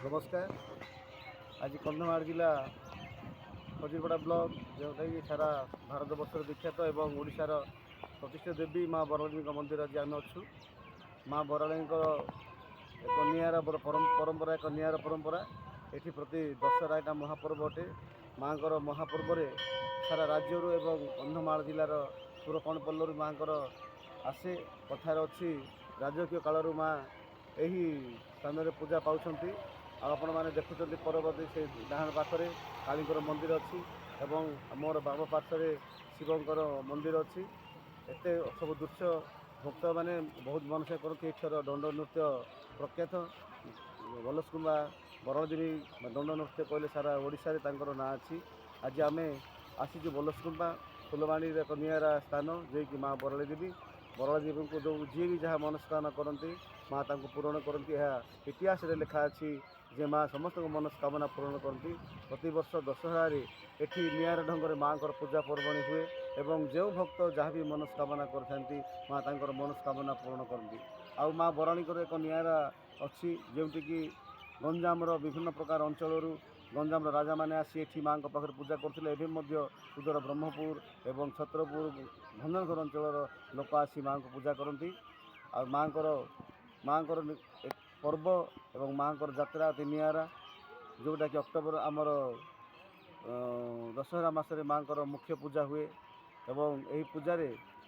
नमस्कार। आज कंधमाल जिला खजुरपड़ा ब्लॉक जोटा कि सारा भारत वर्ष विख्यात एवं ओडिशार प्रतिष्ठित देवी माँ बराणी मंदिर आज आम अच्छु। माँ बराणी एक निआरा परंपरा एक निआरा परंपरा एठी प्रति दशहरा एक महापर्व अटे। माँ महापर्व सारा राज्य एवं कंधमाल जिलार सुरकणपल्लू माँ आसे कथार अच्छी राजकीय कालर माँ यही स्थान में पूजा पाँच। आपण मैंने देखुं परवर्ती से डाण पाखे कालीकर मंदिर अच्छी एवं मोर बाम पार्श्वे शिवंकर मंदिर अच्छी। एत सब दृश्य भक्त मैंने बहुत मनसा करती। एठर दंड नृत्य प्रख्यात बलसकुंबा बरदेवी दंड नृत्य कहले सारा ओडिशा रे ना अच्छी। आज आम आसीचु बलसकुंबा फुलवाणी एक निआरा स्थान जे कि माँ बराणी देवी को जो जी भी जहाँ मनस्कामना करती माँ पूरण करती। इतिहास लिखा अच्छी जे माँ समस्त मनस्कामना पूरण करती। प्रतिवर्ष दशहरा एठी निआरा ढंग से माँ पूजा पर्वणी हुए एवं जो भक्त जहाँ भी मनस्कामना करती माँ तांकर मनस्कामना पूरण करती। आउ माँ बराणी एक निआरा अच्छी जेमती कि गंजाम विभिन्न प्रकार अंचल गंजाम राजा मैंने आसी एठी माँ पाखे पूजा करते। सुदूर ब्रह्मपुर एवं छत्रपुर भंजनगर अंचल लोक आसी माँ को पूजा करती। आ माँ पर्व एवं माँ यात्रा अति निआरा जोटा कि अक्टोबर आमर दशहरा मसरे माँ मुख्य पूजा हुए एवं यही पूजा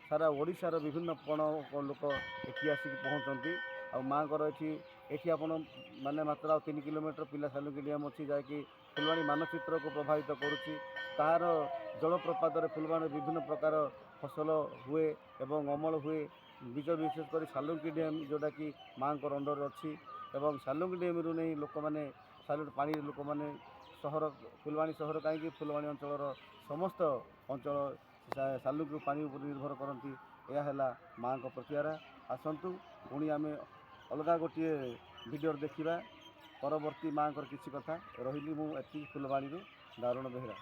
सारा ओडिशार विभिन्न कोण लोक एठी आसिक पहुँचती। आ माँ एठी आपण माने मात्र 3 किलोमीटर पिला सालुकी डैम अच्छी जहाँकि फुलवाणी मानचित्र को प्रभावित करुच्ची। तार जलप्रपात फुलवाणी विभिन्न प्रकार फसल हुए एवं अमल हुए। विशेषकर सालुकी डैम जोटा कि माँ अंडर अच्छी एवं सालुकी डैम रु नहीं लोक मैंने सालुट पानी लोक मैंने सहर फुलवाणी सहर कहीं फुलवाणी अंचल समस्त अंचल सालुकी पानी उपर निर्भर करती। यह है माँ प्रतिहारा। आसतु पुणी आम अलग गोटे वीडियो देखा परवर्ती माँ किसी कथा रही। मुझे फुलवाणी दारुण बेहरा।